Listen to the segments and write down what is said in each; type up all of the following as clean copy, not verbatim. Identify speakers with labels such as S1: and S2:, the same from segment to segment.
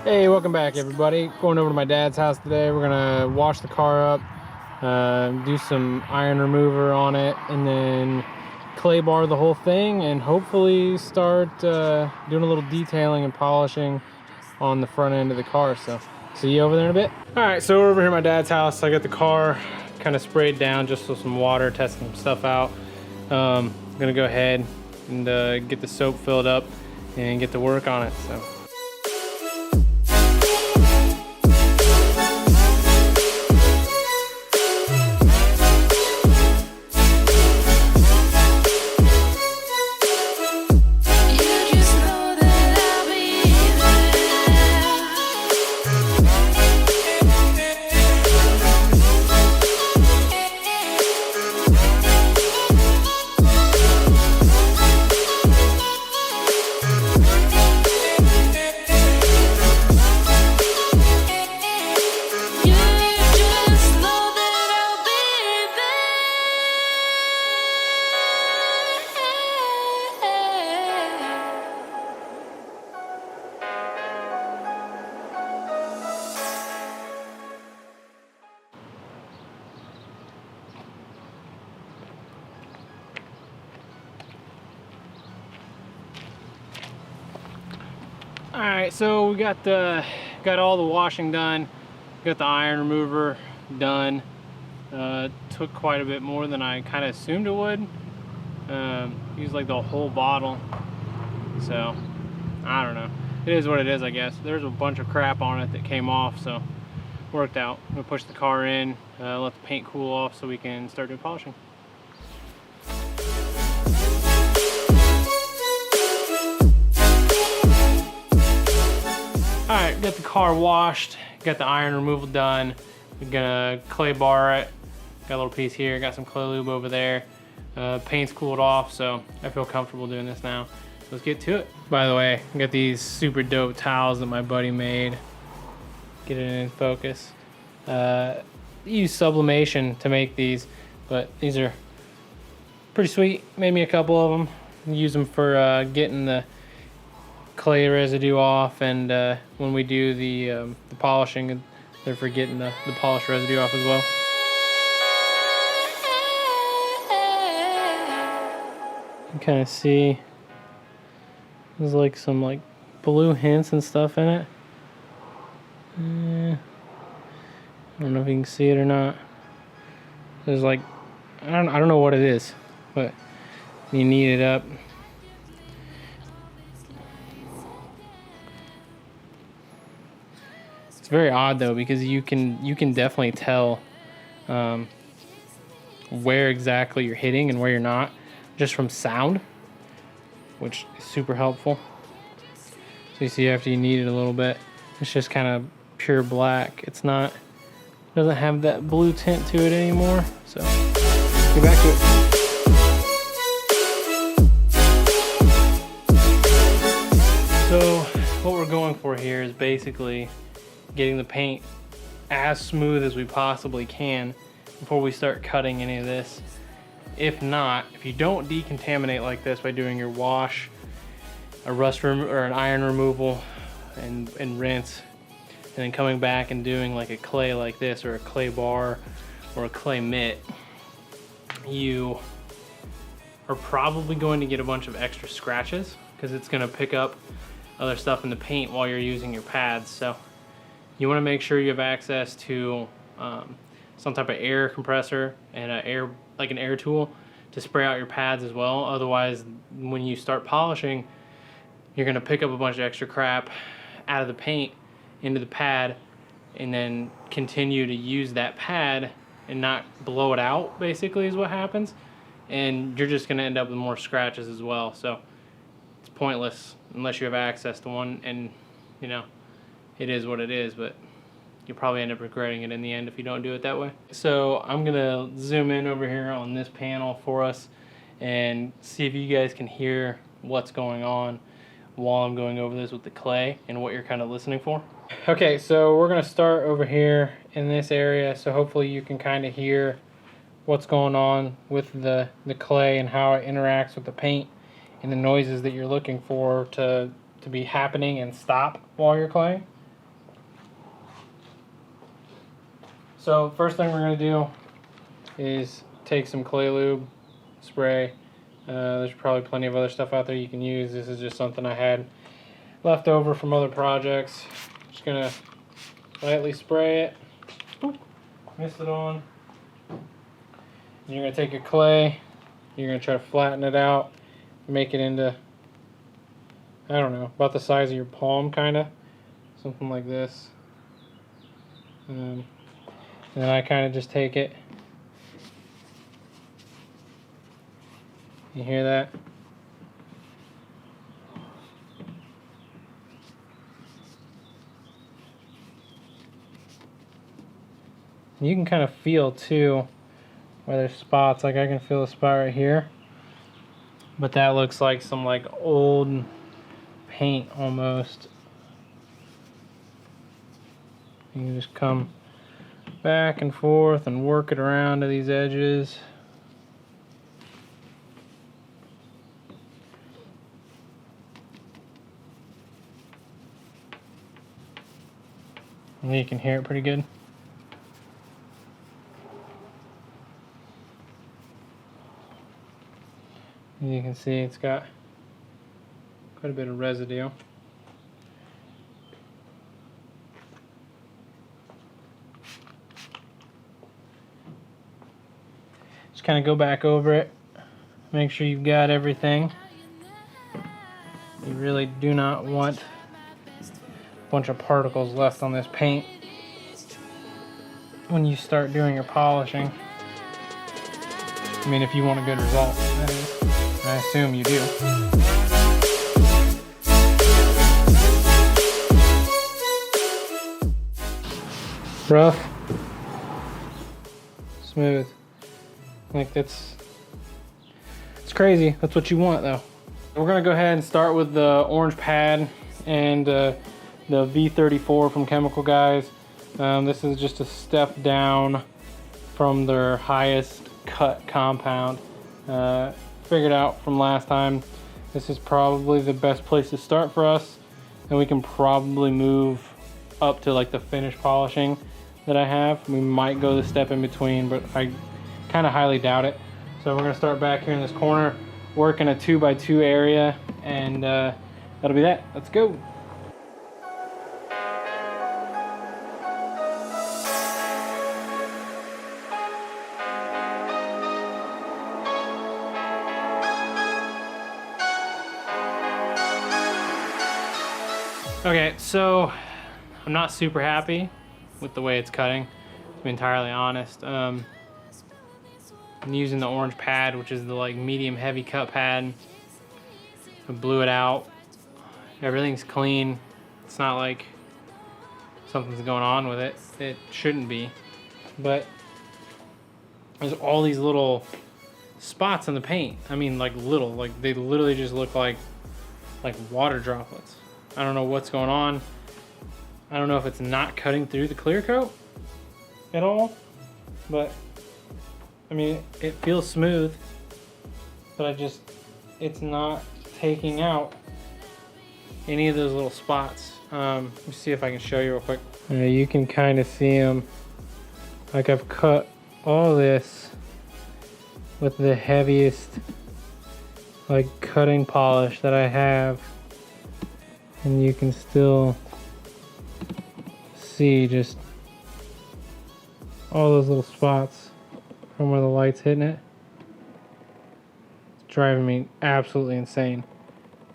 S1: Hey, welcome back everybody. Going over to my dad's house today. We're gonna wash the car up, do some iron remover on it, and then clay bar the whole thing, and hopefully start doing a little detailing and polishing on the front end of the car. So see you over there in a bit. All right, so we're over here at my dad's house. I got the car kind of sprayed down just with some water, testing some stuff out. I'm gonna go ahead and get the soap filled up and get to work on it. So. All right, so we got all the washing done, got the iron remover done. Took quite a bit more than I kind of assumed it would. Used like the whole bottle, so I don't know. It is what it is, I guess. There's a bunch of crap on it that came off, so worked out. I'm gonna push the car in, let the paint cool off so we can start doing polishing. Alright, got the car washed, got the iron removal done. We're gonna clay bar it. Got a little piece here, got some clay lube over there. Paint's cooled off, so I feel comfortable doing this now. So let's get to it. By the way, I got these super dope towels that my buddy made. Get it in focus. Use sublimation to make these, but these are pretty sweet. Made me a couple of them. Use them for getting the clay residue off, and when we do the polishing, they're for getting the polish residue off as well. You can kind of see there's like some blue hints and stuff in it. I don't know if you can see it or not. There's I don't know what it is, but you knead it up. It's very odd though, because you can definitely tell where exactly you're hitting and where you're not, just from sound, which is super helpful. So you see after you knead it a little bit, it's just kind of pure black. Doesn't have that blue tint to it anymore. So get back to it. So what we're going for here is basically getting the paint as smooth as we possibly can before we start cutting any of this. If not, if you don't decontaminate like this by doing your wash, a or an iron removal and rinse, and then coming back and doing like a clay like this, or a clay bar or a clay mitt, you are probably going to get a bunch of extra scratches because it's going to pick up other stuff in the paint while you're using your pads. So you want to make sure you have access to some type of air compressor and an air tool to spray out your pads as well. Otherwise, when you start polishing, you're going to pick up a bunch of extra crap out of the paint into the pad, and then continue to use that pad and not blow it out, basically, is what happens. And you're just going to end up with more scratches as well. So it's pointless unless you have access to one, and you know, it is what it is, but you'll probably end up regretting it in the end if you don't do it that way. So I'm gonna zoom in over here on this panel for us and see if you guys can hear what's going on while I'm going over this with the clay and what you're kind of listening for. Okay, so we're gonna start over here in this area, so hopefully you can kind of hear what's going on with the clay and how it interacts with the paint and the noises that you're looking for to be happening and stop while you're claying. So first thing we're going to do is take some clay lube, spray. There's probably plenty of other stuff out there you can use. This is just something I had left over from other projects. Just going to lightly spray it. Boop. Mist it on. And you're going to take your clay. You're going to try to flatten it out. Make it into, I don't know, about the size of your palm, kind of. Something like this. And then I kind of just take it. You hear that? You can kind of feel too where there's spots. Like I can feel a spot right here, but that looks like some like old paint almost. You can just come back and forth and work it around to these edges. And you can hear it pretty good. And you can see it's got quite a bit of residue. Just kind of go back over it. Make sure you've got everything. You really do not want a bunch of particles left on this paint when you start doing your polishing. I mean, if you want a good result, that is. I assume you do. Rough, smooth. Like it's crazy. That's what you want, though. We're gonna go ahead and start with the orange pad and the V34 from Chemical Guys. This is just a step down from their highest cut compound. Figured out from last time, this is probably the best place to start for us, and we can probably move up to like the finish polishing that I have. We might go the step in between, but I kind of highly doubt it. So we're gonna start back here in this corner, work in a 2x2 area, and that'll be that. Let's go. Okay, so I'm not super happy with the way it's cutting, to be entirely honest. I'm using the orange pad, which is the like medium heavy cut pad. I blew it out. Everything's clean. It's not like something's going on with it. It shouldn't be. But there's all these little spots in the paint. I mean, like little, like they literally just look like water droplets. I don't know what's going on. I don't know if it's not cutting through the clear coat at all, but I mean, it feels smooth, but it's not taking out any of those little spots. Let me see if I can show you real quick. You can kind of see them. Like I've cut all this with the heaviest like cutting polish that I have. And you can still see just all those little spots from where the light's hitting it. It's driving me absolutely insane.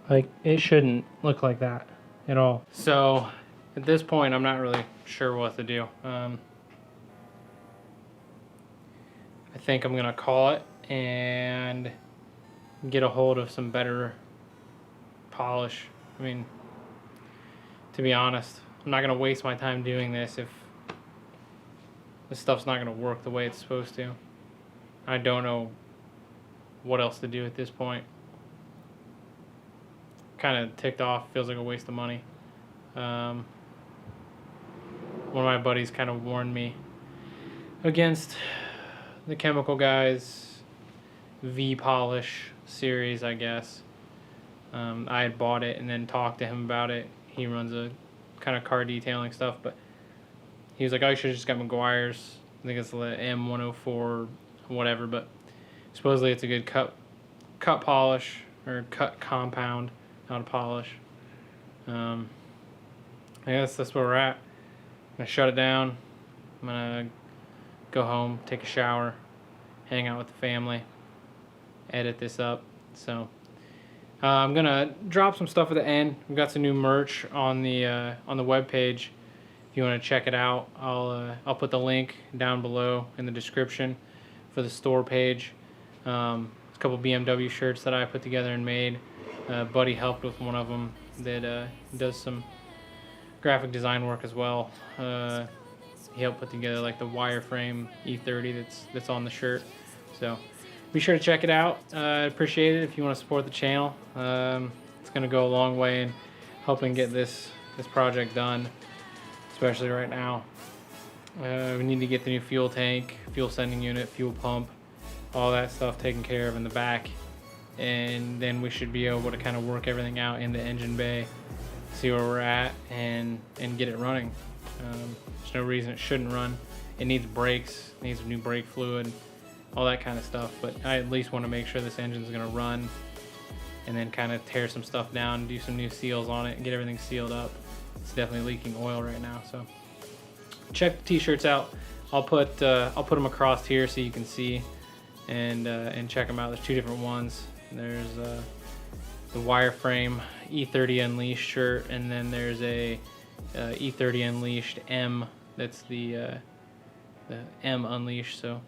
S1: Like, it shouldn't look like that at all. So, at this point, I'm not really sure what to do. I think I'm gonna call it and get a hold of some better polish. I mean, to be honest, I'm not gonna waste my time doing this if this stuff's not gonna work the way it's supposed to. I don't know what else to do at this point. Kind of ticked off, feels like a waste of money. One of my buddies kind of warned me against the Chemical Guys V Polish series, I guess. I had bought it and then talked to him about it. He runs a kind of car detailing stuff, but he was like, "Oh, you should have just got McGuire's." I think it's the M104 whatever, but supposedly it's a good cut polish or cut compound, not a polish. I guess that's where we're at. I'm gonna shut it down. I'm gonna go home, take a shower, hang out with the family, edit this up. So I'm gonna drop some stuff at the end. We've got some new merch on the web page. If you want to check it out, I'll put the link down below in the description for the store page. A couple BMW shirts that I put together and made. Buddy helped with one of them that does some graphic design work as well. He helped put together like the wireframe E30 that's on the shirt. So be sure to check it out. I'd appreciate it if you want to support the channel. It's going to go a long way in helping get this project done, especially right now. We need to get the new fuel tank, fuel sending unit, fuel pump, all that stuff taken care of in the back, and then we should be able to kind of work everything out in the engine bay, see where we're at, and get it running. There's no reason it shouldn't run. It needs brakes, needs new brake fluid, all that kind of stuff, but I at least want to make sure this engine's going to run, and then kind of tear some stuff down, do some new seals on it, and get everything sealed up. It's definitely leaking oil right now, so check the t-shirts out. I'll put them across here so you can see, and check them out. There's two different ones. There's the wireframe E30 Unleashed shirt, and then there's a E30 Unleashed M. That's the M Unleashed, so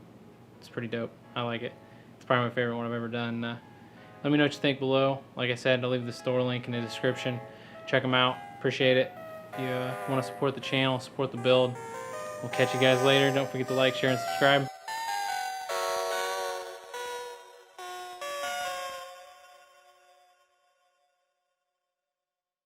S1: it's pretty dope. I like it. It's probably my favorite one I've ever done. Let me know what you think below. Like I said, I'll leave the store link in the description. Check them out. Appreciate it. If you want to support the channel, support the build. We'll catch you guys later. Don't forget to like, share, and subscribe.